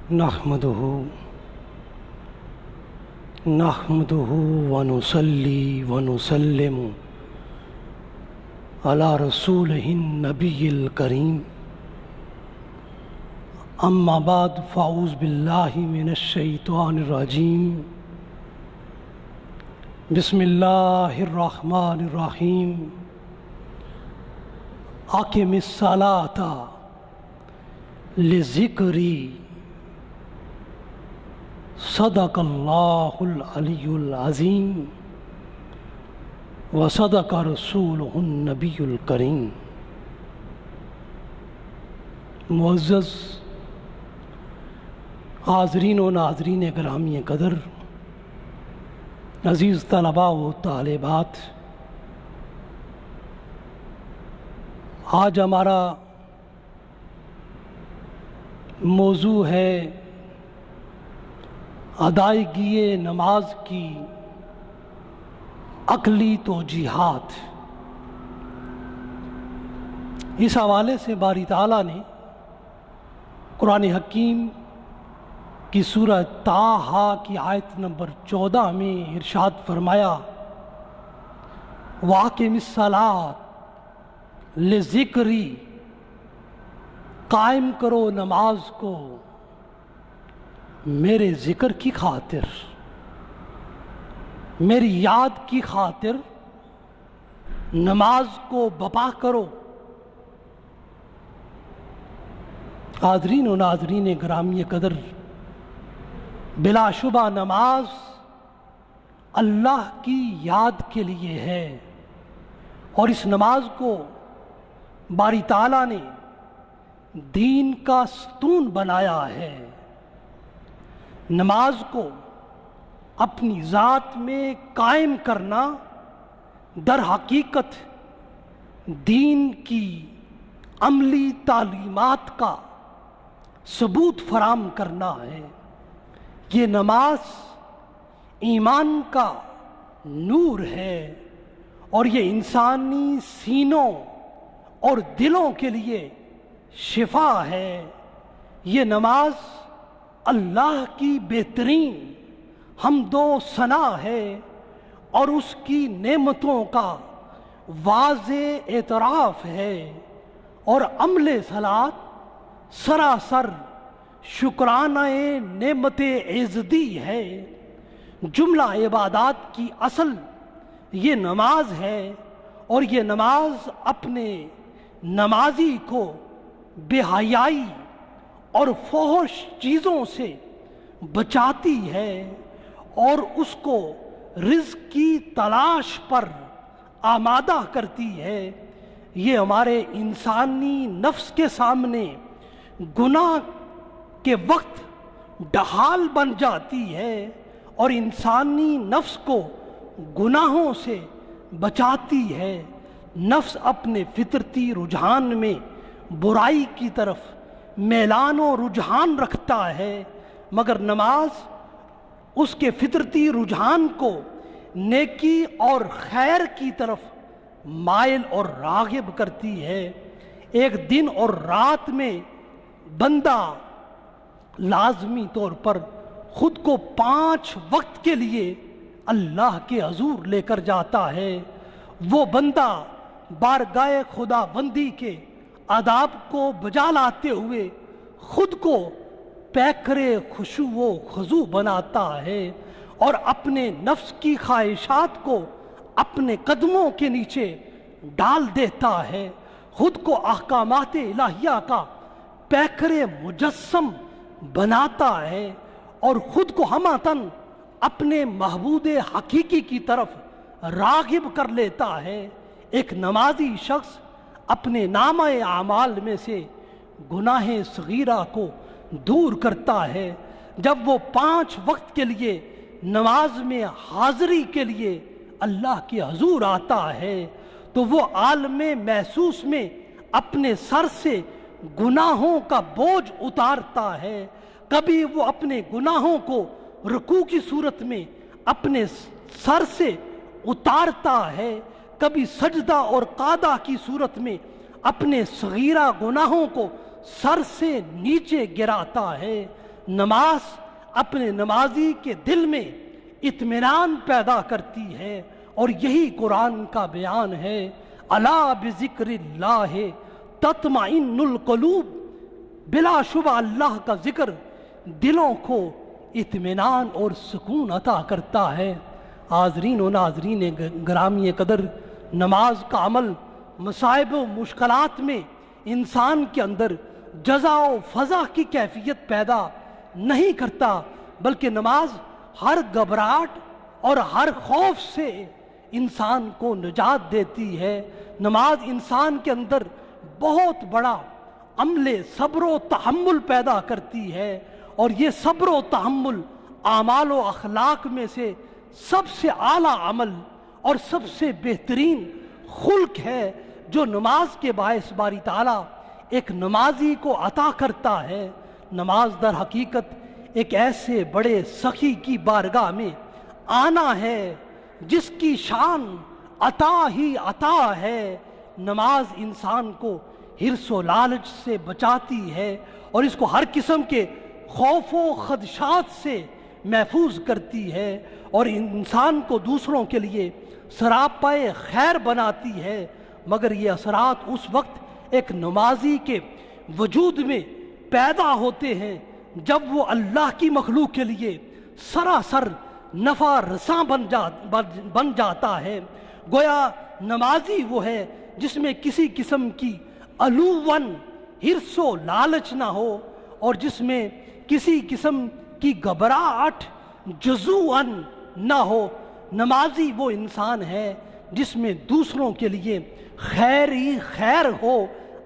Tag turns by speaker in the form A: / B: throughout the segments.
A: نحمده ونصلي ونسلم على رسوله النبي الكريم اما بعد فاعوذ بالله من الشيطان الرجيم بسم الله الرحمن الرحيم اقم الصلاة لذکری صدق اللہ العلی العظیم وصدق رسولہ النبی الکریم۔ معزز حاضرین و ناظرین گرامی قدر، عزیز طلباء و طالبات، آج ہمارا موضوع ہے ادائیگی نماز کی عقلی توجیہات۔ اس حوالے سے باری تعالیٰ نے قرآن حکیم کی سورہ طٰہٰ کی آیت نمبر 14 میں ارشاد فرمایا وَأَقِمِ الصَّلَاةَ لِذِکری، قائم کرو نماز کو میرے ذکر کی خاطر، میری یاد کی خاطر نماز کو بپا کرو۔ حاضرین و ناظرین گرامی قدر، بلا شبہ نماز اللہ کی یاد کے لیے ہے، اور اس نماز کو باری تعالیٰ نے دین کا ستون بنایا ہے۔ نماز کو اپنی ذات میں قائم کرنا در حقیقت دین کی عملی تعلیمات کا ثبوت فراہم کرنا ہے۔ یہ نماز ایمان کا نور ہے، اور یہ انسانی سینوں اور دلوں کے لیے شفا ہے۔ یہ نماز اللہ کی بہترین حمد و ثنا ہے، اور اس کی نعمتوں کا واضح اعتراف ہے، اور عمل صلاۃ سراسر شکرانہ نعمت عزدی ہے۔ جملہ عبادات کی اصل یہ نماز ہے، اور یہ نماز اپنے نمازی کو بے حیائی اور فحش چیزوں سے بچاتی ہے، اور اس کو رزق کی تلاش پر آمادہ کرتی ہے۔ یہ ہمارے انسانی نفس کے سامنے گناہ کے وقت ڈھال بن جاتی ہے، اور انسانی نفس کو گناہوں سے بچاتی ہے۔ نفس اپنے فطرتی رجحان میں برائی کی طرف میلان و رجحان رکھتا ہے، مگر نماز اس کے فطرتی رجحان کو نیکی اور خیر کی طرف مائل اور راغب کرتی ہے۔ ایک دن اور رات میں بندہ لازمی طور پر خود کو 5 وقت کے لیے اللہ کے حضور لے کر جاتا ہے۔ وہ بندہ بارگاہ خدا بندی کے آداب کو بجا لاتے ہوئے خود کو پیکر خشوع و خضوع بناتا ہے، اور اپنے نفس کی خواہشات کو اپنے قدموں کے نیچے ڈال دیتا ہے، خود کو احکامات الہیہ کا پیکر مجسم بناتا ہے، اور خود کو ہمتاً اپنے محبوب حقیقی کی طرف راغب کر لیتا ہے۔ ایک نمازی شخص اپنے نامہ اعمال میں سے گناہ صغیرہ کو دور کرتا ہے۔ جب وہ 5 وقت کے لیے نماز میں حاضری کے لیے اللہ کے حضور آتا ہے، تو وہ عالم محسوس میں اپنے سر سے گناہوں کا بوجھ اتارتا ہے۔ کبھی وہ اپنے گناہوں کو رکوع کی صورت میں اپنے سر سے اتارتا ہے، کبھی سجدہ اور قعدہ کی صورت میں اپنے صغیرہ گناہوں کو سر سے نیچے گراتا ہے۔ نماز اپنے نمازی کے دل میں اطمینان پیدا کرتی ہے، اور یہی قرآن کا بیان ہے، الا بذکر اللہ تطمئن القلوب، بلا شبہ اللہ کا ذکر دلوں کو اطمینان اور سکون عطا کرتا ہے۔ حاضرین و ناظرین گرامی قدر، نماز کا عمل مصائب و مشکلات میں انسان کے اندر جزا و فضا کی کیفیت پیدا نہیں کرتا، بلکہ نماز ہر گھبراہٹ اور ہر خوف سے انسان کو نجات دیتی ہے۔ نماز انسان کے اندر بہت بڑا عمل صبر و تحمل پیدا کرتی ہے، اور یہ صبر و تحمل اعمال و اخلاق میں سے سب سے اعلیٰ عمل اور سب سے بہترین خلق ہے، جو نماز کے باعث باری تعالیٰ ایک نمازی کو عطا کرتا ہے۔ نماز در حقیقت ایک ایسے بڑے سخی کی بارگاہ میں آنا ہے جس کی شان عطا ہی عطا ہے۔ نماز انسان کو حرص و لالچ سے بچاتی ہے، اور اس کو ہر قسم کے خوف و خدشات سے محفوظ کرتی ہے، اور انسان کو دوسروں کے لیے سراپائے خیر بناتی ہے۔ مگر یہ اثرات اس وقت ایک نمازی کے وجود میں پیدا ہوتے ہیں جب وہ اللہ کی مخلوق کے لیے سراسر نفع رساں بن جاتا ہے۔ گویا نمازی وہ ہے جس میں کسی قسم کی علوون حرص و لالچ نہ ہو، اور جس میں کسی قسم کی گھبراہٹ جزوعاً نہ ہو۔ نمازی وہ انسان ہے جس میں دوسروں کے لیے خیر ہی خیر ہو،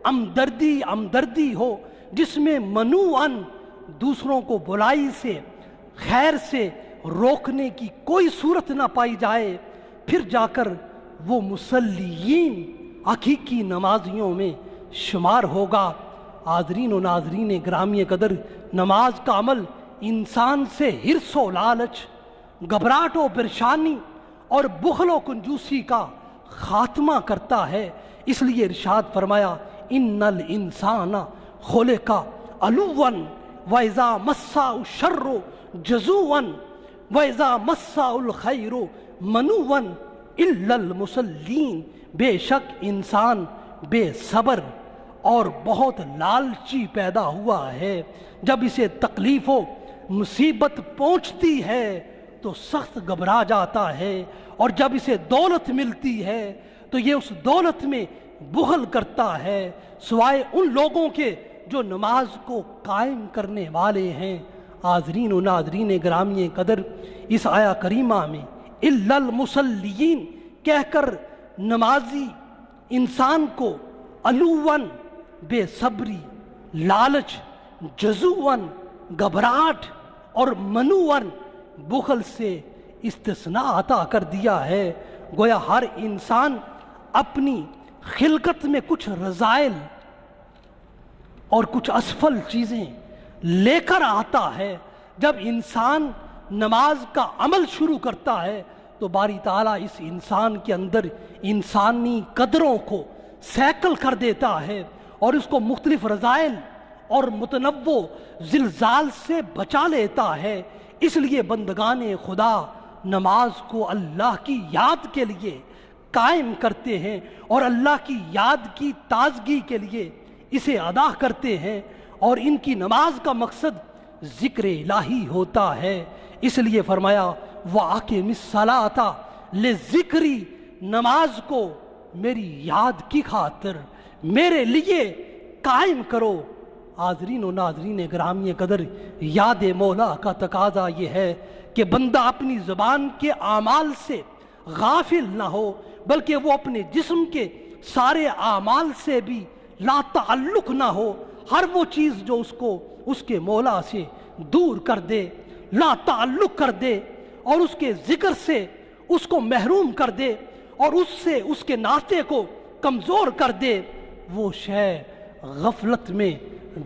A: ہمدردی ہو، جس میں منوعاً دوسروں کو برائی سے خیر سے روکنے کی کوئی صورت نہ پائی جائے، پھر جا کر وہ مصلیین حقیقی نمازیوں میں شمار ہوگا۔ حاضرین و ناظرین گرامی قدر، نماز کا عمل انسان سے حرص و لالچ، گھبراہٹ و پریشانی اور بخل و کنجوسی کا خاتمہ کرتا ہے۔ اس لیے ارشاد فرمایا، ان الانسان خلق ہلوعا واذا مسہ الشر جزوعا واذا مسہ الخیر منوعا الا المصلین، بے شک انسان بے صبر اور بہت لالچی پیدا ہوا ہے۔ جب اسے تکلیف و مصیبت پہنچتی ہے تو سخت گھبرا جاتا ہے، اور جب اسے دولت ملتی ہے تو یہ اس دولت میں بخل کرتا ہے، سوائے ان لوگوں کے جو نماز کو قائم کرنے والے ہیں۔ حاضرین و ناظرین گرامی قدر، اس آیہ کریمہ میں الا المصلیین کہہ کر نمازی انسان کو علوًا بے صبری، لالچ، جزوعاً گھبراہٹ اور منوعاً بخل سے استثناء عطا کر دیا ہے۔ گویا ہر انسان اپنی خلقت میں کچھ رذائل اور کچھ اسفل چیزیں لے کر آتا ہے۔ جب انسان نماز کا عمل شروع کرتا ہے تو باری تعالیٰ اس انسان کے اندر انسانی قدروں کو سیکل کر دیتا ہے، اور اس کو مختلف رذائل اور متنوع زلزال سے بچا لیتا ہے۔ اس لیے بندگان خدا نماز کو اللہ کی یاد کے لیے قائم کرتے ہیں، اور اللہ کی یاد کی تازگی کے لیے اسے ادا کرتے ہیں، اور ان کی نماز کا مقصد ذکر الہی ہوتا ہے۔ اس لیے فرمایا وَأَقِمِ الصَّلَاةَ لِذِكْرِی، نماز کو میری یاد کی خاطر میرے لیے قائم کرو۔ حاضرین و ناظرین گرامی قدر، یاد مولا کا تقاضا یہ ہے کہ بندہ اپنی زبان کے اعمال سے غافل نہ ہو، بلکہ وہ اپنے جسم کے سارے اعمال سے بھی لا تعلق نہ ہو۔ ہر وہ چیز جو اس کو اس کے مولا سے دور کر دے، لا تعلق کر دے، اور اس کے ذکر سے اس کو محروم کر دے، اور اس سے اس کے ناطے کو کمزور کر دے، وہ شے غفلت میں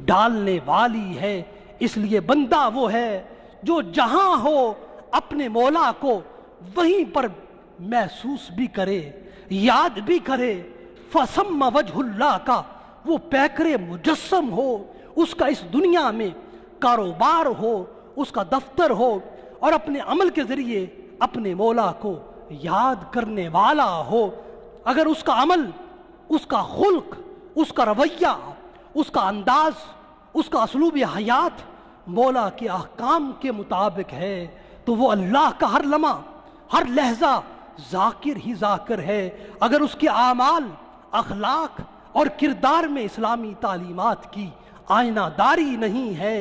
A: ڈالنے والی ہے۔ اس لیے بندہ وہ ہے جو جہاں ہو اپنے مولا کو وہیں پر محسوس بھی کرے، یاد بھی کرے۔ فَسَمَّ وَجْهُ اللَّهِ کا وہ پیکر مجسم ہو، اس کا اس دنیا میں کاروبار ہو، اس کا دفتر ہو، اور اپنے عمل کے ذریعے اپنے مولا کو یاد کرنے والا ہو، اگر اس کا عمل، اس کا خلق، اس کا رویہ، اس کا انداز، اس کا اسلوب حیات مولا کے احکام کے مطابق ہے، تو وہ اللہ کا ہر لمحہ، ہر لحظہ ذاکر ہی ذاکر ہے۔ اگر اس کے اعمال، اخلاق اور کردار میں اسلامی تعلیمات کی آئینہ داری نہیں ہے،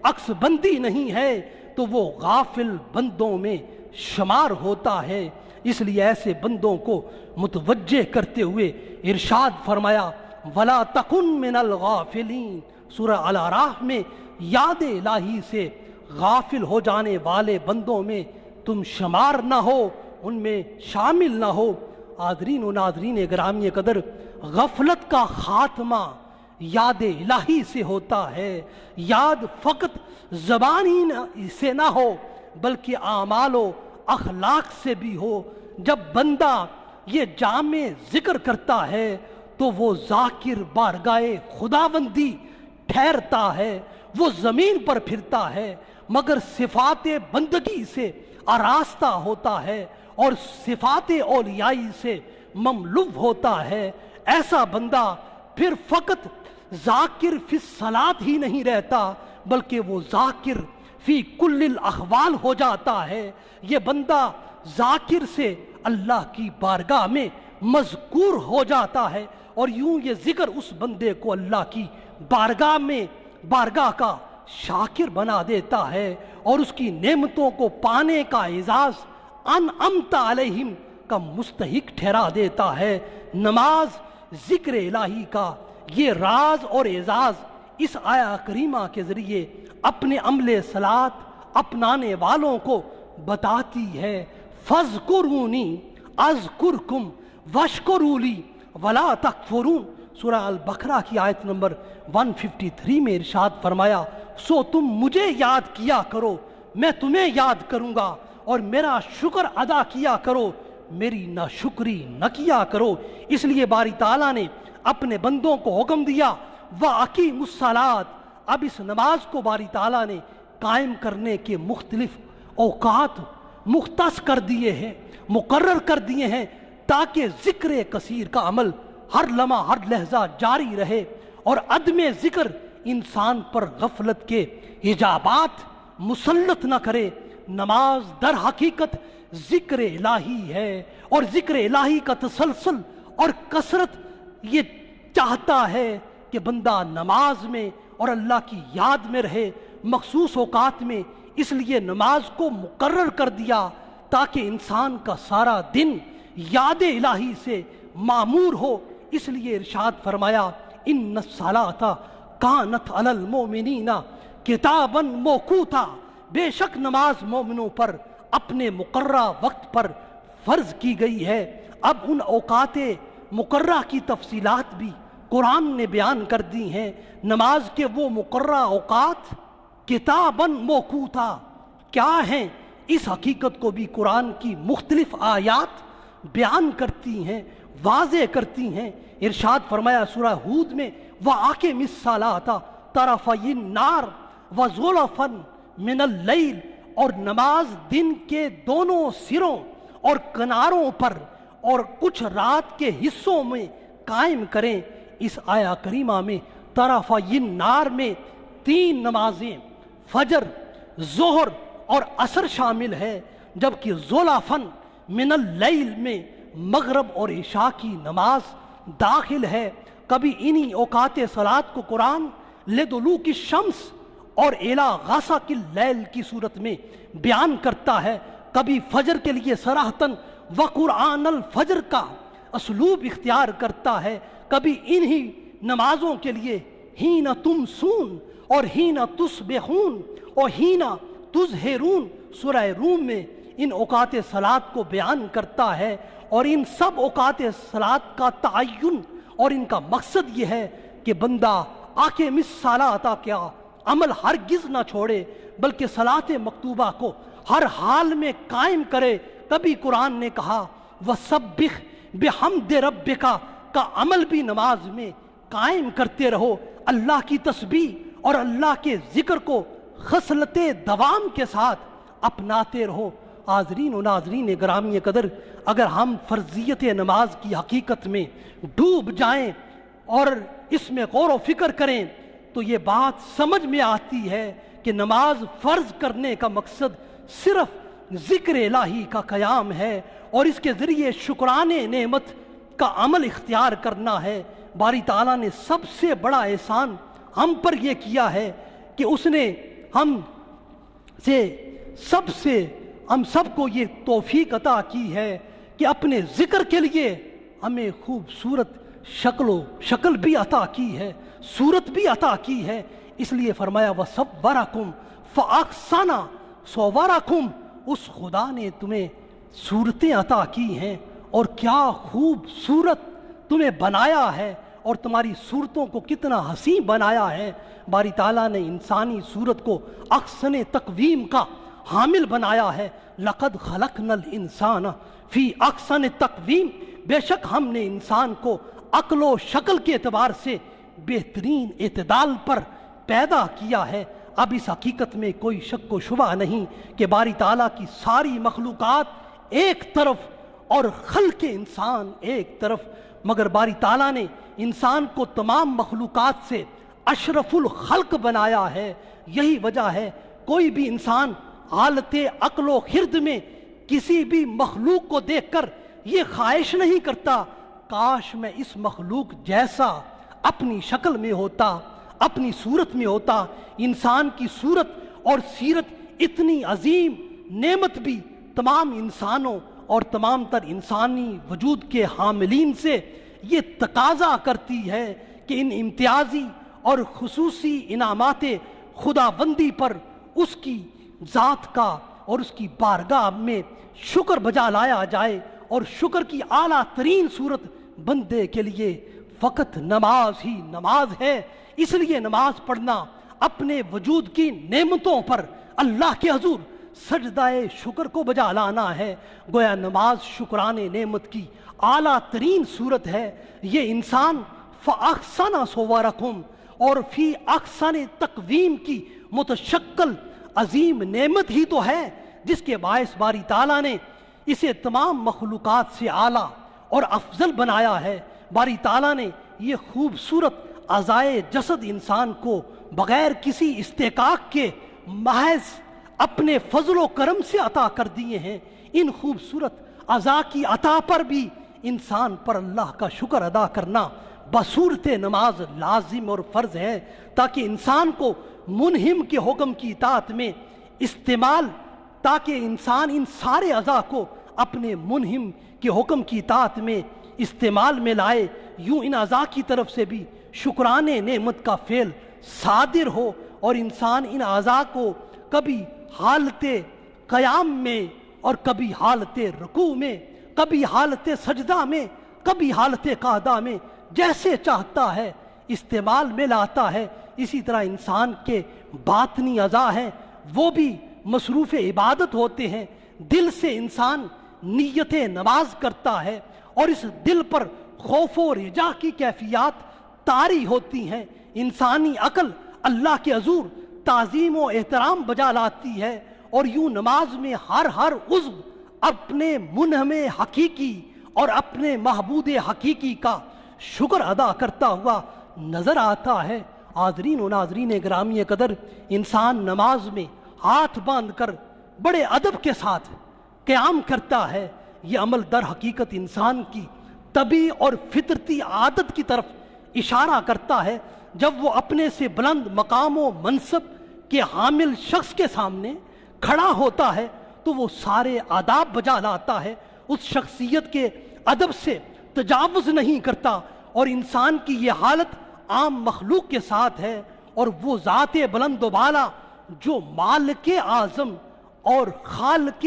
A: عکس بندی نہیں ہے، تو وہ غافل بندوں میں شمار ہوتا ہے۔ اس لیے ایسے بندوں کو متوجہ کرتے ہوئے ارشاد فرمایا وَلَا تَكُن مِّنَ الْغَافِلِينَ، سورہ الاعراف میں یاد الہی سے غافل ہو جانے والے بندوں میں تم شمار نہ ہو، ان میں شامل نہ ہو۔ حاضرین و ناظرین گرامی قدر، غفلت کا خاتمہ یاد الہی سے ہوتا ہے۔ یاد فقط زبانی سے نہ ہو بلکہ اعمال و اخلاق سے بھی ہو۔ جب بندہ یہ جامع ذکر کرتا ہے تو وہ ذاکر بارگاہ خداوندی ٹھہرتا ہے، وہ زمین پر پھرتا ہے مگر صفات بندگی سے آراستہ ہوتا ہے اور صفات اولیائی سے مملو ہوتا ہے۔ ایسا بندہ پھر فقط ذاکر فی الصلاۃ ہی نہیں رہتا بلکہ وہ ذاکر فی کل الاحوال ہو جاتا ہے۔ یہ بندہ ذاکر سے اللہ کی بارگاہ میں مذکور ہو جاتا ہے، اور یوں یہ ذکر اس بندے کو اللہ کی بارگاہ کا شاکر بنا دیتا ہے، اور اس کی نعمتوں کو پانے کا اعزاز انعمت علیہم کا مستحق ٹھہرا دیتا ہے۔ نماز ذکر الہی کا یہ راز اور اعزاز اس آیہ کریمہ کے ذریعے اپنے عمل صلاۃ اپنانے والوں کو بتاتی ہے۔ فَاذْكُرُونِي أَذْكُرْكُمْ وَاشْكُرُوا لِي وَلَا تَكْفُرُونَ، سورہ البقرہ کی آیت نمبر 153 میں ارشاد فرمایا سو تم مجھے یاد کیا کرو، میں تمہیں یاد کروں گا، اور میرا شکر ادا کیا کرو، میری ناشکری نہ کیا کرو۔ اس لیے باری تعالیٰ نے اپنے بندوں کو حکم دیا وَأَقِیمُوا الصَّلَاةَ، اب اس نماز کو باری تعالیٰ نے قائم کرنے کے مختلف اوقات مختص کر دیے ہیں، مقرر کر دیے ہیں، تاکہ ذکر کثیر کا عمل ہر لمحہ ہر لحظہ جاری رہے، اور عدم ذکر انسان پر غفلت کے حجابات مسلط نہ کرے۔ نماز در حقیقت ذکر الہی ہے، اور ذکر الہی کا تسلسل اور کثرت یہ چاہتا ہے کہ بندہ نماز میں اور اللہ کی یاد میں رہے مخصوص اوقات میں۔ اس لیے نماز کو مقرر کر دیا تاکہ انسان کا سارا دن یاد الہی سے معمور ہو۔ اس لیے ارشاد فرمایا ان الصلاۃ کانت علی المؤمنین کتابا موقوتا، بے شک نماز مومنوں پر اپنے مقررہ وقت پر فرض کی گئی ہے۔ اب ان اوقات مقررہ کی تفصیلات بھی قرآن نے بیان کر دی ہیں۔ نماز کے وہ مقررہ اوقات کتابا موقوتا کیا ہیں، اس حقیقت کو بھی قرآن کی مختلف آیات بیان کرتی ہیں، واضح کرتی ہیں۔ ارشاد فرمایا سورہ ہود میں وَأَقِمِ الصَّلَاةَ طَرَفَيِ النَّارِ وَزُلَفًا مِنَ اللَّيْلِ، اور نماز دن کے دونوں سروں اور کناروں پر اور کچھ رات کے حصوں میں قائم کریں۔ اس آیہ کریمہ میں طرفی النار میں 3 نمازیں فجر، ظہر اور عصر شامل ہے، جبکہ زلفاً من اللیل میں مغرب اور عشاء کی نماز داخل ہے۔ کبھی انہی اوقات صلاۃ کو قرآن لدلوک الشمس اور الی غسق اللیل کی صورت میں بیان کرتا ہے، کبھی فجر کے لیے صراحتاً وقرآن الفجر کا اسلوب اختیار کرتا ہے، کبھی انہی نمازوں کے لیے ہین تمسون اور ہین تصبحون اور ہین تظہرون سورہ روم میں ان اوقات صلاۃ کو بیان کرتا ہے۔ اور ان سب اوقات صلاۃ کا تعین اور ان کا مقصد یہ ہے کہ بندہ اقیم الصلاۃ کیا عمل ہرگز نہ چھوڑے بلکہ صلاۃ مکتوبہ کو ہر حال میں قائم کرے۔ کبھی قرآن نے کہا وَسَبِّحْ بِحَمْدِ رَبِّكَ کا عمل بھی نماز میں قائم کرتے رہو، اللہ کی تسبیح اور اللہ کے ذکر کو خصلت دوام کے ساتھ اپناتے رہو۔ حاضرین و ناظرین گرامی قدر، اگر ہم فرضیت نماز کی حقیقت میں ڈوب جائیں اور اس میں غور و فکر کریں تو یہ بات سمجھ میں آتی ہے کہ نماز فرض کرنے کا مقصد صرف ذکر الہی کا قیام ہے اور اس کے ذریعے شکران نعمت کا عمل اختیار کرنا ہے۔ باری تعالیٰ نے سب سے بڑا احسان ہم پر یہ کیا ہے کہ اس نے ہم سب کو یہ توفیق عطا کی ہے کہ اپنے ذکر کے لیے ہمیں خوبصورت شکل بھی عطا کی ہے، صورت بھی عطا کی ہے۔ اس لیے فرمایا وَصَوَّرَكُمْ فَأَحْسَنَ صُوَرَكُمْ، اس خدا نے تمہیں صورتیں عطا کی ہیں اور کیا خوبصورت تمہیں بنایا ہے اور تمہاری صورتوں کو کتنا حسین بنایا ہے۔ باری تعالیٰ نے انسانی صورت کو احسن تقویم کا حامل بنایا ہے۔ لَقَدْ خَلَقْنَا الْإِنسَانَ فِي أَحْسَنِ تَقْوِيمٍ، بے شک ہم نے انسان کو عقل و شکل کے اعتبار سے بہترین اعتدال پر پیدا کیا ہے۔ اب اس حقیقت میں کوئی شک و شبہ نہیں کہ باری تعالیٰ کی ساری مخلوقات ایک طرف اور خلق انسان ایک طرف، مگر باری تعالیٰ نے انسان کو تمام مخلوقات سے اشرف الخلق بنایا ہے۔ یہی وجہ ہے کوئی بھی انسان حالت عقل و خرد میں کسی بھی مخلوق کو دیکھ کر یہ خواہش نہیں کرتا کاش میں اس مخلوق جیسا اپنی شکل میں ہوتا، اپنی صورت میں ہوتا۔ انسان کی صورت اور سیرت اتنی عظیم نعمت بھی تمام انسانوں اور تمام تر انسانی وجود کے حاملین سے یہ تقاضا کرتی ہے کہ ان امتیازی اور خصوصی انعامات خداوندی پر اس کی ذات کا اور اس کی بارگاہ میں شکر بجا لایا جائے، اور شکر کی اعلیٰ ترین صورت بندے کے لیے فقط نماز ہی نماز ہے۔ اس لیے نماز پڑھنا اپنے وجود کی نعمتوں پر اللہ کے حضور سجدہ شکر کو بجا لانا ہے۔ گویا نماز شکران نعمت کی اعلیٰ ترین صورت ہے۔ یہ انسان فَأَحْسَنَ صُوَرَكُمْ اور فی احسن تقویم کی متشکل عظیم نعمت ہی تو ہے جس کے باعث باری تعالیٰ نے اسے تمام مخلوقات سے اعلیٰ اور افضل بنایا ہے۔ باری تعالیٰ نے یہ خوبصورت اعضائے جسد انسان کو بغیر کسی استحقاق کے محض اپنے فضل و کرم سے عطا کر دیے ہیں۔ ان خوبصورت اعضاء کی عطا پر بھی انسان پر اللہ کا شکر ادا کرنا بصورت نماز لازم اور فرض ہے، تاکہ انسان کو منہم کے حکم کی اطاعت میں تاکہ انسان ان سارے اعضاء کو اپنے منہم کے حکم کی اطاعت میں استعمال میں لائے۔ یوں ان اعضاء کی طرف سے بھی شکران نعمت کا فعل صادر ہو اور انسان ان اعضاء کو کبھی حالت قیام میں اور کبھی حالت رکوع میں، کبھی حالت سجدہ میں، کبھی حالت قعدہ میں جیسے چاہتا ہے استعمال میں لاتا ہے۔ اسی طرح انسان کے باطنی اعضاء ہیں وہ بھی مصروف عبادت ہوتے ہیں۔ دل سے انسان نیت نماز کرتا ہے اور اس دل پر خوف و رجا کی کیفیات طاری ہوتی ہیں۔ انسانی عقل اللہ کے حضور تعظیم و احترام بجا لاتی ہے اور یوں نماز میں ہر عضو اپنے منہم حقیقی اور اپنے معبود حقیقی کا شکر ادا کرتا ہوا نظر آتا ہے۔ حاضرین و ناظرین گرامی قدر، انسان نماز میں ہاتھ باندھ کر بڑے ادب کے ساتھ قیام کرتا ہے۔ یہ عمل در حقیقت انسان کی طبعی اور فطرتی عادت کی طرف اشارہ کرتا ہے۔ جب وہ اپنے سے بلند مقام و منصب کے حامل شخص کے سامنے کھڑا ہوتا ہے تو وہ سارے آداب بجا لاتا ہے، اس شخصیت کے ادب سے تجاوز نہیں کرتا، اور انسان کی یہ حالت عام مخلوق کے ساتھ ہے، اور وہ ذات بلند و بالا جو مالک اعظم اور خالق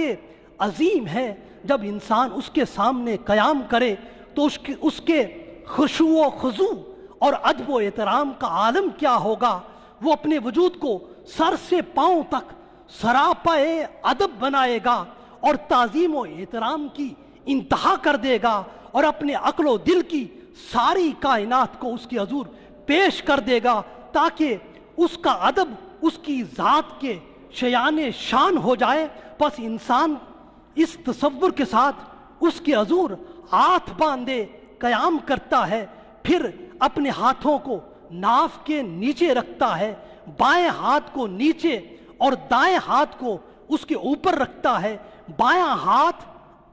A: عظیم ہے، جب انسان اس کے سامنے قیام کرے تو اس کے خشوع و خضوع اور ادب و احترام کا عالم کیا ہوگا۔ وہ اپنے وجود کو سر سے پاؤں تک سراپائے ادب بنائے گا اور تعظیم و احترام کی انتہا کر دے گا، اور اپنے عقل و دل کی ساری کائنات کو اس کے حضور پیش کر دے گا، تاکہ اس کا ادب اس کی ذات کے شیان شان ہو جائے، بس انسان اس تصور کے ساتھ اس کے حضور ہاتھ باندھے قیام کرتا ہے، پھر اپنے ہاتھوں کو ناف کے نیچے رکھتا ہے، بائیں ہاتھ کو نیچے اور دائیں ہاتھ کو اس کے اوپر رکھتا ہے، بایاں ہاتھ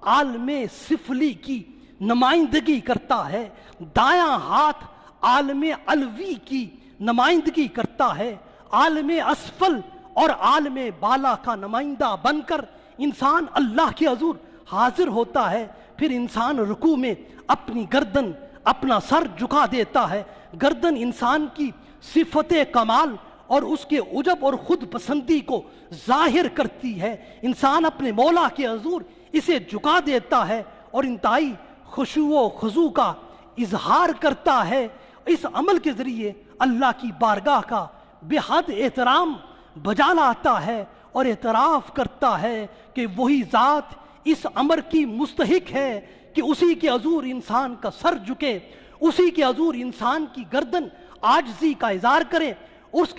A: عالم سفلی کی نمائندگی کرتا ہے، دایاں ہاتھ عالم علوی کی نمائندگی کرتا ہے، عالم اسفل اور عالم بالا کا نمائندہ بن کر انسان اللہ کے حضور حاضر ہوتا ہے۔ پھر انسان رکوع میں اپنی گردن، اپنا سر جھکا دیتا ہے۔ گردن انسان کی صفت کمال اور اس کے عجب اور خود پسندی کو ظاہر کرتی ہے۔ انسان اپنے مولا کے حضور اسے جھکا دیتا ہے اور انتہائی خشوع و خضوع کا اظہار کرتا ہے۔ اس عمل کے ذریعے اللہ کی بارگاہ کا بے حد احترام بجا لاتا ہے اور اعتراف کرتا ہے کہ وہی ذات اس امر کی مستحق ہے کہ اسی کے حضور انسان کا سر جھکے، اسی کے حضور انسان کی گردن عاجزی کا اظہار کرے۔ اس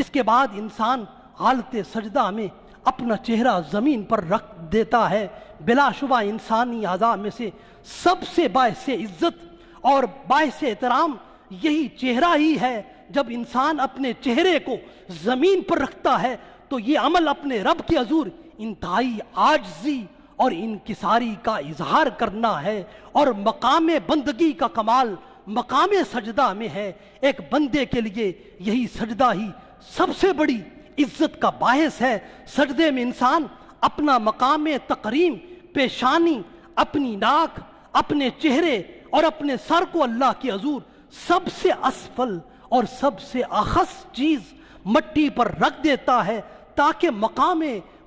A: کے بعد انسان حالت سجدہ میں اپنا چہرہ زمین پر رکھ دیتا ہے۔ بلا شبہ انسانی اعضاء میں سے سب سے باعث عزت اور باعث احترام یہی چہرہ ہی ہے۔ جب انسان اپنے چہرے کو زمین پر رکھتا ہے تو یہ عمل اپنے رب کے حضور انتہائی عاجزی اور انکساری کا اظہار کرنا ہے، اور مقام بندگی کا کمال مقام سجدہ میں ہے۔ ایک بندے کے لیے یہی سجدہ ہی سب سے بڑی عزت کا باعث ہے۔ سجدے میں انسان اپنا مقام تقریم، پیشانی، اپنی ناک، اپنے چہرے اور اپنے سر کو اللہ کے حضور سب سے اسفل اور سب سے اخص چیز مٹی پر رکھ دیتا ہے، تاکہ مقام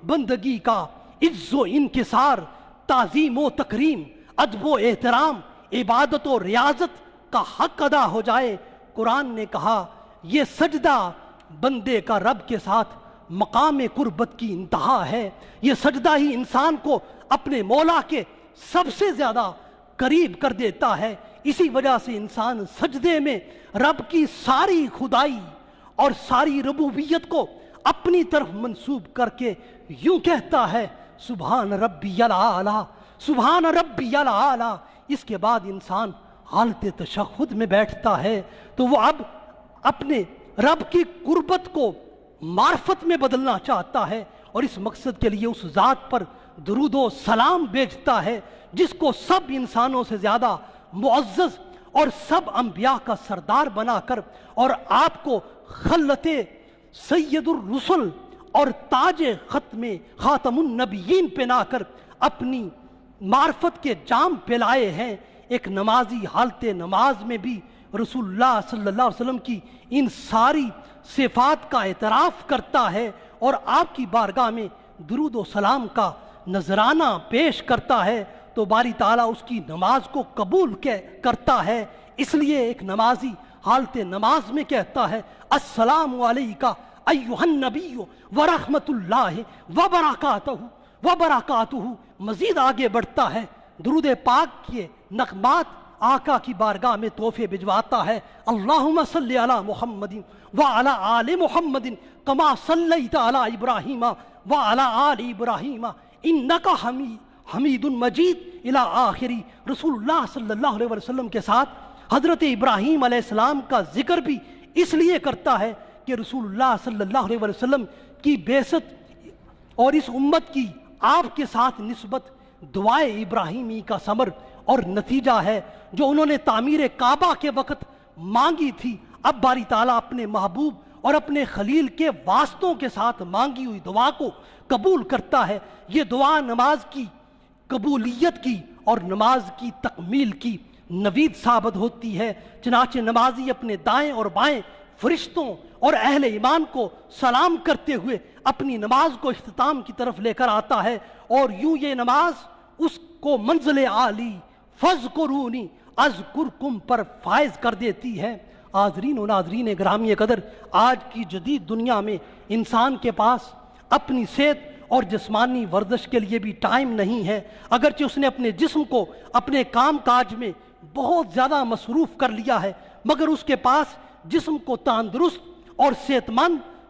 A: بندگی کا عز و انکسار، تعظیم و تکریم، ادب و احترام، عبادت و ریاضت کا حق ادا ہو جائے۔ قرآن نے کہا یہ سجدہ بندے کا رب کے ساتھ مقام قربت کی انتہا ہے۔ یہ سجدہ ہی انسان کو اپنے مولا کے سب سے زیادہ قریب کر دیتا ہے۔ اسی وجہ سے انسان سجدے میں رب کی ساری خدائی اور ساری ربوبیت کو اپنی طرف منسوب کر کے یوں کہتا ہے سبحان ربی الاعلی، سبحان ربی الاعلی۔ اس کے بعد انسان حالت تشہد میں بیٹھتا ہے تو وہ اب اپنے رب کی قربت کو معرفت میں بدلنا چاہتا ہے، اور اس مقصد کے لیے اس ذات پر درود و سلام بھیجتا ہے جس کو سب انسانوں سے زیادہ معزز اور سب انبیاء کا سردار بنا کر، اور آپ کو خلت سید الرسل اور تاج ختم خاتم النبیین پہنا کر اپنی معرفت کے جام پلائے ہیں۔ ایک نمازی حالت نماز میں بھی رسول اللہ صلی اللہ علیہ وسلم کی ان ساری صفات کا اعتراف کرتا ہے اور آپ کی بارگاہ میں درود و سلام کا نذرانہ پیش کرتا ہے، تو باری تعالیٰ اس کی نماز کو قبول کرتا ہے۔ اس لیے ایک نمازی حالت نماز میں کہتا ہے السلام علیکہ ایھا النبی ورحمۃ اللہ وبرکاتہ۔ مزید آگے بڑھتا ہے، درود پاک کے نغمات آقا کی بارگاہ میں تحفے بھجواتا ہے۔ اللہم صلی علی محمد وعلی آل محمد کما صلیت علی ابراہیم وعلی آل ابراہیم انک حمید مجید الی آخری۔ رسول اللہ صلی اللہ علیہ وسلم کے ساتھ حضرت ابراہیم علیہ السلام کا ذکر بھی اس لیے کرتا ہے کہ رسول اللہ صلی اللہ علیہ وسلم کی بعثت اور اس امت کی آپ کے ساتھ نسبت دعائے ابراہیمی کا ثمر اور نتیجہ ہے جو انہوں نے تعمیر کعبہ کے وقت مانگی تھی۔ اب باری تعالیٰ اپنے محبوب اور اپنے خلیل کے واسطوں کے ساتھ مانگی ہوئی دعا کو قبول کرتا ہے۔ یہ دعا نماز کی قبولیت کی اور نماز کی تکمیل کی نوید ثابت ہوتی ہے۔ چنانچہ نمازی اپنے دائیں اور بائیں فرشتوں اور اہل ایمان کو سلام کرتے ہوئے اپنی نماز کو اختتام کی طرف لے کر آتا ہے، اور یوں یہ نماز اس کو منزل عالی فاذکرونی اذکرکم پر فائز کر دیتی ہے۔ حاضرین و ناظرین گرامی قدر، آج کی جدید دنیا میں انسان کے پاس اپنی صحت اور جسمانی ورزش کے لیے بھی ٹائم نہیں ہے، اگرچہ اس نے اپنے جسم کو اپنے کام کاج میں بہت زیادہ مصروف کر لیا ہے، مگر اس کے پاس جسم کو تندرست اور صحت مند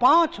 A: 5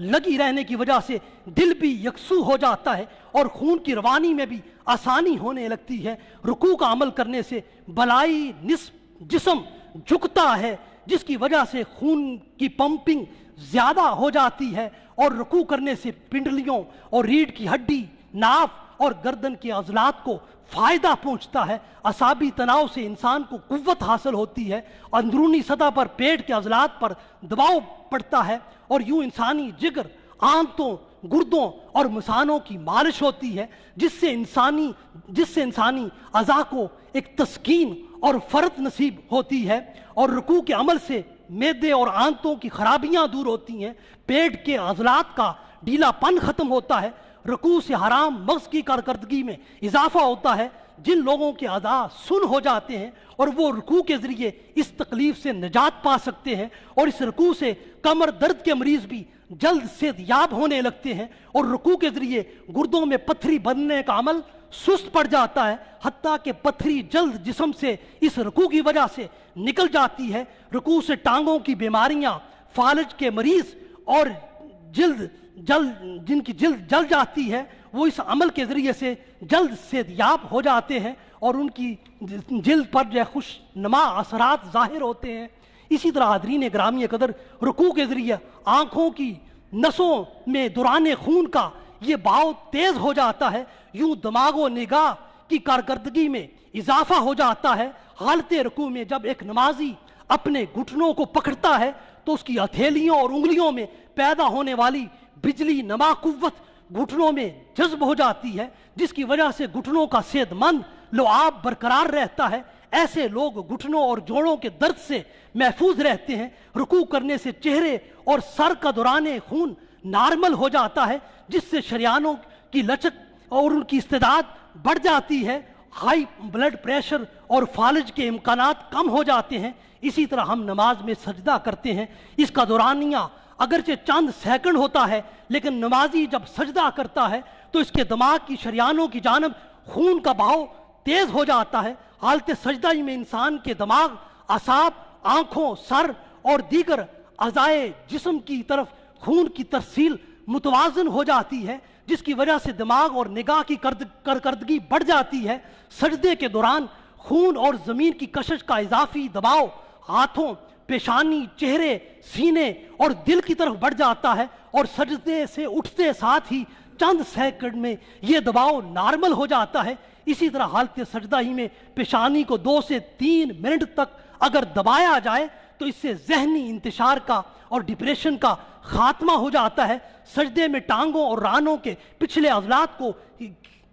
A: لگی رہنے کی وجہ سے دل بھی یکسو ہو جاتا ہے اور خون کی روانی میں بھی آسانی ہونے لگتی ہے۔ رکوع کا عمل کرنے سے بلائی نصف جسم جھکتا ہے، جس کی وجہ سے خون کی پمپنگ زیادہ ہو جاتی ہے، اور رکوع کرنے سے پنڈلیوں اور ریڑھ کی ہڈی، ناف اور گردن کے عضلات کو فائدہ پہنچتا ہے۔ اعصابی تناؤ سے انسان کو قوت حاصل ہوتی ہے، اندرونی سطح پر پیٹ کے عضلات پر دباؤ پڑتا ہے، اور یوں انسانی جگر، آنتوں، گردوں اور مثانوں کی مالش ہوتی ہے، جس سے انسانی اعضاء کو ایک تسکین اور فرت نصیب ہوتی ہے۔ اور رکوع کے عمل سے معدے اور آنتوں کی خرابیاں دور ہوتی ہیں، پیٹ کے عضلات کا ڈھیلا پن ختم ہوتا ہے، رکوع سے حرام مغز کی کارکردگی میں اضافہ ہوتا ہے۔ جن لوگوں کے اعضاء سن ہو جاتے ہیں اور وہ رکوع کے ذریعے اس تکلیف سے نجات پا سکتے ہیں، اور اس رکوع سے کمر درد کے مریض بھی جلد صحت یاب ہونے لگتے ہیں، اور رکوع کے ذریعے گردوں میں پتھری بننے کا عمل سست پڑ جاتا ہے، حتیٰ کہ پتھری جلد جسم سے اس رکوع کی وجہ سے نکل جاتی ہے۔ رکوع سے ٹانگوں کی بیماریاں، فالج کے مریض اور جن کی جلد جل جاتی ہے، وہ اس عمل کے ذریعے سے جلد صحت یاب ہو جاتے ہیں اور ان کی جلد پر جو خوش نما اثرات ظاہر ہوتے ہیں۔ اسی طرح حاضرین گرامی قدر، رکوع کے ذریعے آنکھوں کی نسوں میں دوران خون کا یہ بہاؤ تیز ہو جاتا ہے، یوں دماغ و نگاہ کی کارکردگی میں اضافہ ہو جاتا ہے۔ حالت رکوع میں جب ایک نمازی اپنے گھٹنوں کو پکڑتا ہے تو اس کی ہتھیلیوں اور انگلیوں میں پیدا ہونے والی بجلی نما قوت گھٹنوں میں جذب ہو جاتی ہے، جس کی وجہ سے گھٹنوں کا صحت مند لعاب برقرار رہتا ہے۔ ایسے لوگ گھٹنوں اور جوڑوں کے درد سے محفوظ رہتے ہیں۔ رکوع کرنے سے چہرے اور سر کا دوران خون نارمل ہو جاتا ہے، جس سے شریانوں کی لچک اور ان کی استعداد بڑھ جاتی ہے۔ ہائی بلڈ پریشر اور فالج کے امکانات کم ہو جاتے ہیں۔ اسی طرح ہم نماز میں سجدہ کرتے ہیں، اس کا دورانیہ اگرچہ چند سیکنڈ ہوتا ہے، لیکن نمازی جب سجدہ کرتا ہے تو اس کے دماغ کی شریانوں کی جانب خون کا بہاؤ تیز ہو جاتا ہے۔ حالت سجدہ میں انسان کے دماغ، اعصاب، آنکھوں، سر اور دیگر اعضائے جسم کی طرف خون کی ترسیل متوازن ہو جاتی ہے، جس کی وجہ سے دماغ اور نگاہ کی کارکردگی بڑھ جاتی ہے۔ سجدے کے دوران خون اور زمین کی کشش کا اضافی دباؤ ہاتھوں، پیشانی، چہرے، سینے اور دل کی طرف بڑھ جاتا ہے، اور سجدے سے اٹھتے ساتھ ہی چند سیکنڈ میں یہ دباؤ نارمل ہو جاتا ہے۔ اسی طرح حالت سجدہ ہی میں پیشانی کو 2 سے 3 منٹ تک اگر دبایا جائے تو اس سے ذہنی انتشار کا اور ڈپریشن کا خاتمہ ہو جاتا ہے۔ سجدے میں ٹانگوں اور رانوں کے پچھلے عضلات کو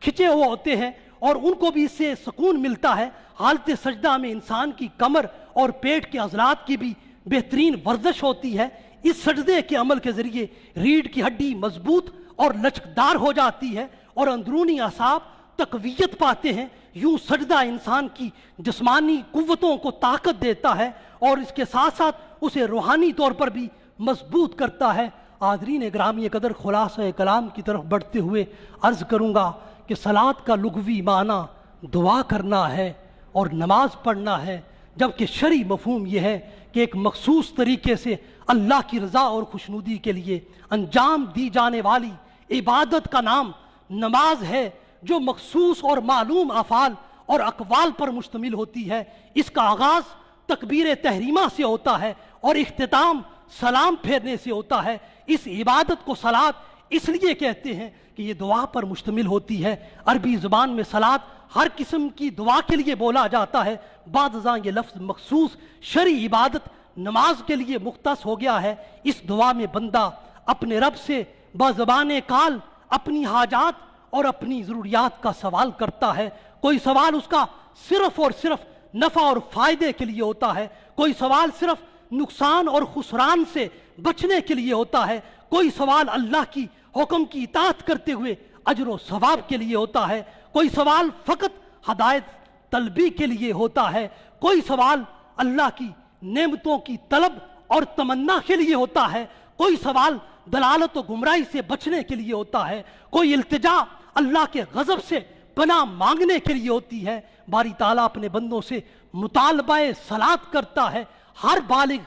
A: کھچے ہوئے ہوتے ہیں اور ان کو بھی اس سے سکون ملتا ہے۔ حالت سجدہ میں انسان کی کمر اور پیٹ کے عضلات کی بھی بہترین ورزش ہوتی ہے۔ اس سجدے کے عمل کے ذریعے ریڑھ کی ہڈی مضبوط اور لچکدار ہو جاتی ہے اور اندرونی اعصاب تقویت پاتے ہیں۔ یوں سجدہ انسان کی جسمانی قوتوں کو طاقت دیتا ہے اور اس کے ساتھ ساتھ اسے روحانی طور پر بھی مضبوط کرتا ہے۔ حاضرین گرامی قدر، خلاصہ کلام کی طرف بڑھتے ہوئے عرض کروں گا کہ صلاۃ کا لغوی معنی دعا کرنا ہے اور نماز پڑھنا ہے، جبکہ شرعی مفہوم یہ ہے کہ ایک مخصوص طریقے سے اللہ کی رضا اور خوشنودی کے لیے انجام دی جانے والی عبادت کا نام نماز ہے، جو مخصوص اور معلوم افعال اور اقوال پر مشتمل ہوتی ہے۔ اس کا آغاز تکبیر تحریمہ سے ہوتا ہے اور اختتام سلام پھیرنے سے ہوتا ہے۔ اس عبادت کو صلاۃ اس لیے کہتے ہیں کہ یہ دعا پر مشتمل ہوتی ہے۔ عربی زبان میں صلاۃ ہر قسم کی دعا کے لیے بولا جاتا ہے، بعض ازاں یہ لفظ مخصوص شرعی عبادت نماز کے لیے مختص ہو گیا ہے۔ اس دعا میں بندہ اپنے رب سے بزبان قال اپنی حاجات اور اپنی ضروریات کا سوال کرتا ہے۔ کوئی سوال اس کا صرف اور صرف نفع اور فائدے کے لیے ہوتا ہے، کوئی سوال صرف نقصان اور خسران سے بچنے کے لیے ہوتا ہے، کوئی سوال اللہ کی حکم کی اطاعت کرتے ہوئے اجر و ثواب کے لیے ہوتا ہے، کوئی سوال فقط ہدایت طلبی کے لیے ہوتا ہے، کوئی سوال اللہ کی نعمتوں کی طلب اور تمنا کے لیے ہوتا ہے، کوئی سوال دلالت و گمراہی سے بچنے کے لیے ہوتا ہے، کوئی التجا اللہ کے غضب سے پناہ مانگنے کے لیے ہوتی ہے۔ باری تعالیٰ اپنے بندوں سے مطالبہ صلاۃ کرتا ہے، ہر بالغ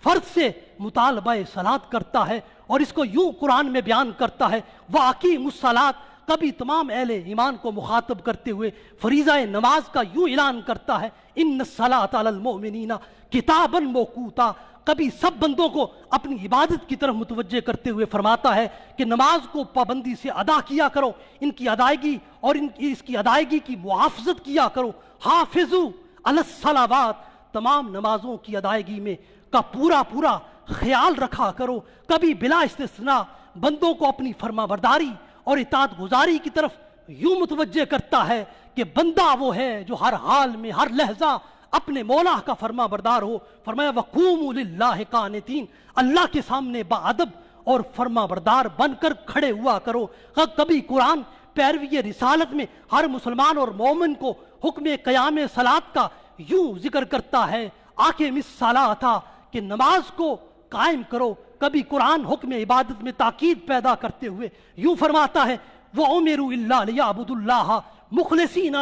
A: فرد سے مطالبہ صلاۃ کرتا ہے، اور اس کو یوں قرآن میں بیان کرتا ہے وَأَقِیمُوا الصَّلَاةَ، کبھی تمام اہل ایمان کو مخاطب کرتے ہوئے فریضہ نماز کا یوں اعلان کرتا ہے اِنَّ الصَّلَاةَ عَلَى الْمُؤْمِنِينَ کِتَابًا مَوْقُوتًا، کبھی سب بندوں کو اپنی عبادت کی طرف متوجہ کرتے ہوئے فرماتا ہے کہ نماز کو پابندی سے ادا کیا کرو، ان کی ادائیگی اور اس کی ادائیگی کی محافظت کیا کرو، حافظوا علی الصلوات، تمام نمازوں کی ادائیگی میں کا پورا خیال رکھا کرو۔ کبھی بلا استثناء بندوں کو اپنی فرما برداری اور اطاعت گزاری کی طرف یوں متوجہ کرتا ہے کہ بندہ وہ ہے جو ہر حال میں ہر لحظہ اپنے مولا کا فرما بردار ہو۔ فرمایا وَقُومُوا لِلَّهِ قَانِتِينَ، اللہ کے سامنے باادب اور فرما بردار بن کر کھڑے ہوا کرو۔ کبھی قرآن پیروی رسالت میں ہر مسلمان اور مومن کو حکم قیام صلاۃ کا یوں ذکر کرتا ہے آقِمِ الصَّلَاةَ، کہ نماز کو قائم کرو۔ کبھی قرآن حکم عبادت میں تاکید پیدا کرتے ہوئے یوں فرماتا ہے وَأُمِرُوا إِلَّا لِيَعْبُدُوا اللَّهَ مُخْلِصِينَ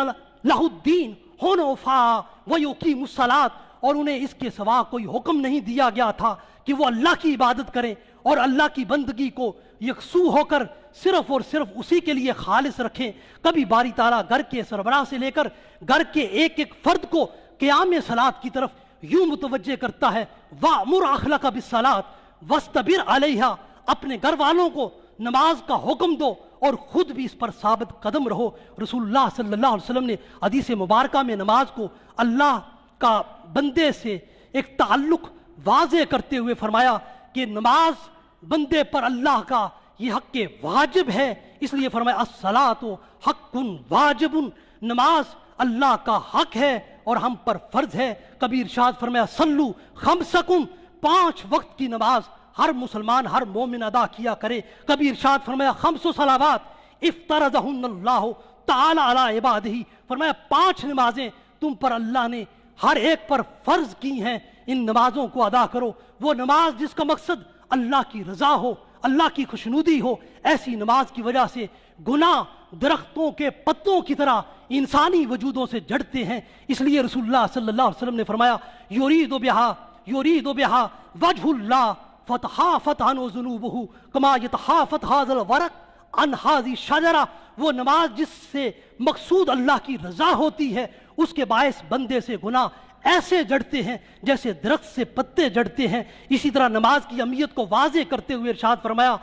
A: لَهُ الدِّينَ حُنَفَاءَ وَيُقِيمُوا الصَّلَاةَ، اور انہیں اس کے سوا کوئی حکم نہیں دیا گیا تھا کہ وہ اللہ کی عبادت کریں اور اللہ کی بندگی کو یکسو ہو کر صرف اور صرف اسی کے لیے خالص رکھیں۔ کبھی باری تعالیٰ گھر کے سربراہ سے لے کر گھر کے ایک فرد کو قیام صلاۃ کی طرف یوں متوجہ کرتا ہے وَأْمُرْ أَهْلَكَ بِالصَّلَاةِ وَاسْتَبِرْ عَلَيْهَا، اپنے گھر والوں کو نماز کا حکم دو اور خود بھی اس پر ثابت قدم رہو۔ رسول اللہ صلی اللہ علیہ وسلم نے حدیث مبارکہ میں نماز کو اللہ کا بندے سے ایک تعلق واضح کرتے ہوئے فرمایا کہ نماز بندے پر اللہ کا یہ حق واجب ہے، اس لیے فرمایا الصلاۃ حق واجب، نماز اللہ کا حق ہے اور ہم پر فرض ہے۔ کبھی ارشاد فرمایا صلو خمسکم، 5 وقت کی نماز ہر مسلمان ہر مومن ادا کیا کرے۔ کبھی ارشاد فرمایا 5 صلوات افترضہن اللہ تعالی علی عبادہ، فرمایا 5 نمازیں تم پر اللہ نے ہر ایک پر فرض کی ہیں، ان نمازوں کو ادا کرو۔ وہ نماز جس کا مقصد اللہ کی رضا ہو، اللہ کی خوشنودی ہو، ایسی نماز کی وجہ سے گناہ درختوں کے پتوں کی طرح انسانی وجودوں سے جڑتے ہیں۔ اس لیے رسول اللہ صلی اللہ علیہ وسلم نے فرمایا یرید بہا وجہ اللہ فتحافت عنہ ذنوبہ کما یتحافت ھذا الورق عن ھذہ الشجرہ، وہ نماز جس سے مقصود اللہ کی رضا ہوتی ہے اس کے باعث بندے سے گناہ ایسے جڑتے ہیں جیسے درخت سے پتے جڑتے ہیں۔ اسی طرح نماز کی اہمیت کو واضح کرتے ہوئے ارشاد فرمایا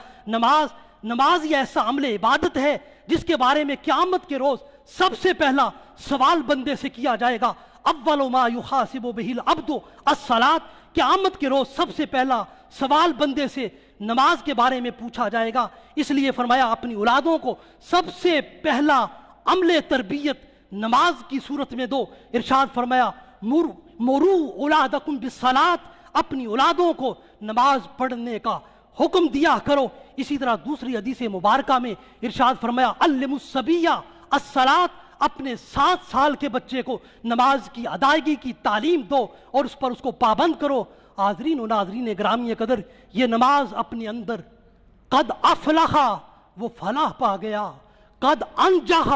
A: نماز یہ ایسا عمل عبادت ہے جس کے بارے میں قیامت کے روز سب سے پہلا سوال بندے سے کیا جائے گا، اول ما یحاسب بہ العبد الصلاۃ، قیامت کے روز سب سے پہلا سوال بندے سے نماز کے بارے میں پوچھا جائے گا۔ اس لیے فرمایا اپنی اولادوں کو سب سے پہلا عمل تربیت نماز کی صورت میں دو۔ ارشاد فرمایا مرو اولادکم بالصلاۃ، اپنی اولادوں کو نماز پڑھنے کا حکم دیا کرو۔ اسی طرح دوسری حدیث مبارکہ میں ارشاد فرمایا علموا الصبی الصلاۃ، اپنے 7 سال کے بچے کو نماز کی ادائیگی کی تعلیم دو اور اس پر اس کو پابند کرو۔ حاضرین و ناظرین گرامی قدر، یہ نماز اپنے اندر قد افلح، وہ فلاح پا گیا، قد انجح،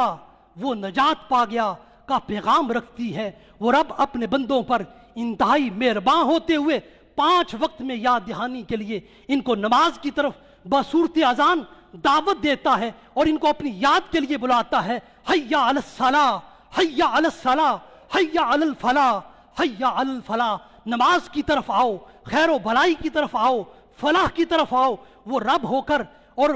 A: وہ نجات پا گیا کا پیغام رکھتی ہے۔ وہ رب اپنے بندوں پر انتہائی مہرباں ہوتے ہوئے 5 وقت میں یاد دہانی کے لیے ان کو نماز کی طرف بصورت اذان دعوت دیتا ہے اور ان کو اپنی یاد کے لیے بلاتا ہے حی علی الصلاۃ، حی علی الصلاۃ، حی علی الفلاح، حی علی الفلاح، نماز کی طرف آؤ، خیر و بھلائی کی طرف آؤ، فلاح کی طرف آؤ۔ وہ رب ہو کر اور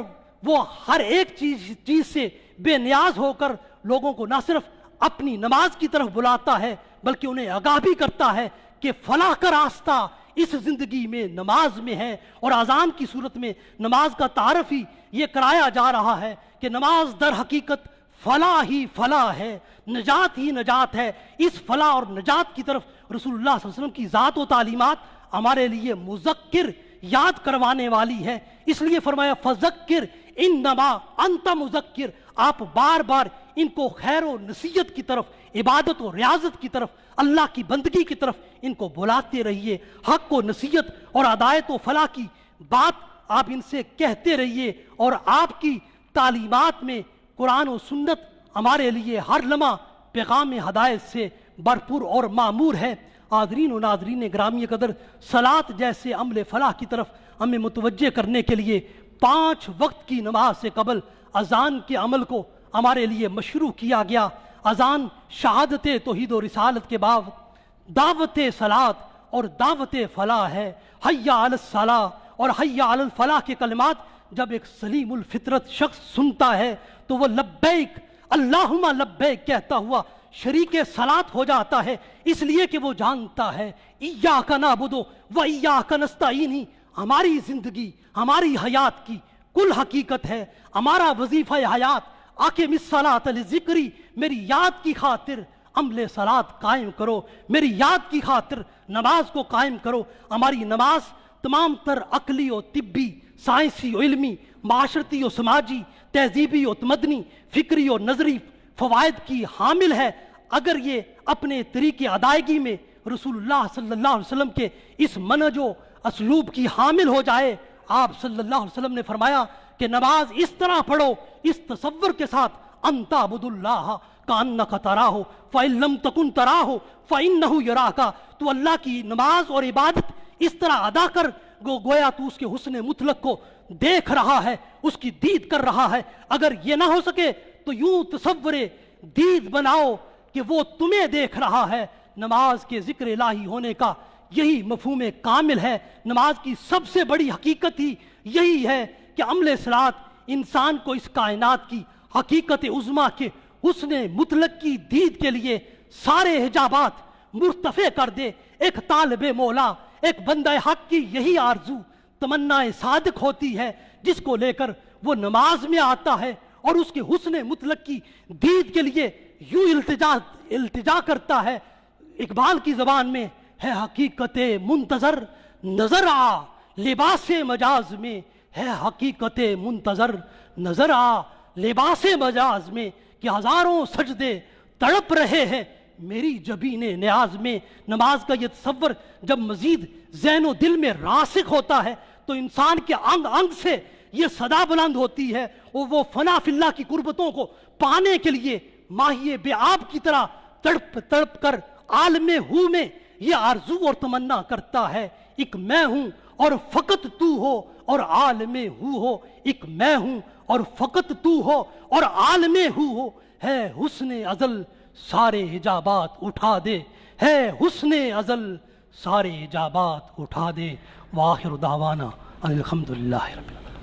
A: وہ ہر ایک چیز سے بے نیاز ہو کر لوگوں کو نہ صرف اپنی نماز کی طرف بلاتا ہے بلکہ انہیں آگاہ بھی کرتا ہے کہ فلاح کا راستہ اس زندگی میں نماز میں ہے۔ اور اذان کی صورت میں نماز کا تعارف ہی یہ کرایا جا رہا ہے کہ نماز در حقیقت فلاح ہی فلاح ہے، نجات ہی نجات ہے۔ اس فلاح اور نجات کی طرف رسول اللہ صلی اللہ علیہ وسلم کی ذات و تعلیمات ہمارے لیے مذکر، یاد کروانے والی ہے۔ اس لیے فرمایا فذکر انما انت مذکر، آپ بار بار ان کو خیر و نصیحت کی طرف، عبادت و ریاضت کی طرف، اللہ کی بندگی کی طرف ان کو بلاتے رہیے۔ حق و نصیحت اور ہدایت و فلاح کی بات آپ ان سے کہتے رہیے، اور آپ کی تعلیمات میں قرآن و سنت ہمارے لیے ہر لمحہ پیغام ہدایت سے بھرپور اور معمور ہے۔ حاضرین و ناظرین گرامی قدر، صلاۃ جیسے عمل فلاح کی طرف ہمیں متوجہ کرنے کے لیے 5 وقت کی نماز سے قبل اذان کے عمل کو ہمارے لیے مشروع کیا گیا۔ اذان شہادت توحید و رسالت کے بعد دعوت صلاۃ اور دعوت فلاح ہے۔ حی علی الصلاۃ اور حی علی الفلاح کے کلمات جب ایک سلیم الفطرت شخص سنتا ہے تو وہ لبیک اللہم لبیک کہتا ہوا شریک صلاۃ ہو جاتا ہے، اس لیے کہ وہ جانتا ہے ایاک نعبد و ایاک نستعین ہی ہماری زندگی، ہماری حیات کی کل حقیقت ہے۔ ہمارا وظیفہ حیات اقم الصلاۃ لذکری، میری یاد کی خاطر عمل صلاۃ قائم کرو، میری یاد کی خاطر نماز کو قائم کرو۔ ہماری نماز تمام تر عقلی و طبی، سائنسی و علمی، معاشرتی و سماجی، تہذیبی و مدنی، فکری و نظری فوائد کی حامل ہے۔ اگر یہ اپنے طریقے ادائیگی میں رسول اللہ صلی اللہ علیہ وسلم کے اس منہج و اسلوب کی حامل ہو جائے، آپ صلی اللہ علیہ وسلم نے فرمایا کہ نماز اس طرح پڑھو، اس تصور کے ساتھ ان تعبد اللہ کانک تراہ فإن لم تکن تراہ فإنہ یراک، تو اللہ کی نماز اور عبادت اس طرح ادا کر گویا تو اس کے حسن مطلق کو دیکھ رہا ہے، اس کی دید کر رہا ہے۔ اگر یہ نہ ہو سکے تو یوں تصور دید بناؤ کہ وہ تمہیں دیکھ رہا ہے۔ نماز کے ذکر الہی ہونے کا یہی مفہوم کامل ہے۔ نماز کی سب سے بڑی حقیقت ہی یہی ہے کہ عمل صلاۃ انسان کو اس کائنات کی حقیقت عظمیٰ کے حسن مطلق کی دید کے لیے سارے حجابات مرتفع کر دے۔ ایک طالب مولا، ایک بندہ حق کی یہی آرزو تمنا صادق ہوتی ہے جس کو لے کر وہ نماز میں آتا ہے اور اس کے حسن مطلق کی دید کے لیے یوں التجا کرتا ہے۔ اقبال کی زبان میں ہے حقیقت منتظر نظر آ لباس مجاز میں، ہے حقیقت منتظر نظر آ لباس مجاز میں، کہ ہزاروں سجدے تڑپ رہے ہیں میری جبین نیاز میں۔ نماز کا یہ تصور جب مزید ذہن و دل میں راسخ ہوتا ہے تو انسان کے انگ انگ سے یہ صدا بلند ہوتی ہے، اور وہ فنا فی اللہ کی قربتوں کو پانے کے لیے ماہی بے آب کی طرح تڑپ تڑپ کر عالم ہو میں یہ آرزو اور تمنا کرتا ہے۔ ایک میں ہوں اور فقط تو ہو اور عالم ہو، ایک میں ہوں اور فقط تو ہو اور عالم ہو، ہے حسن ازل سارے حجابات اٹھا دے، ہے حسن ازل سارے حجابات اٹھا دے۔ وآخر دعوانا الحمدللہ رب العالمین۔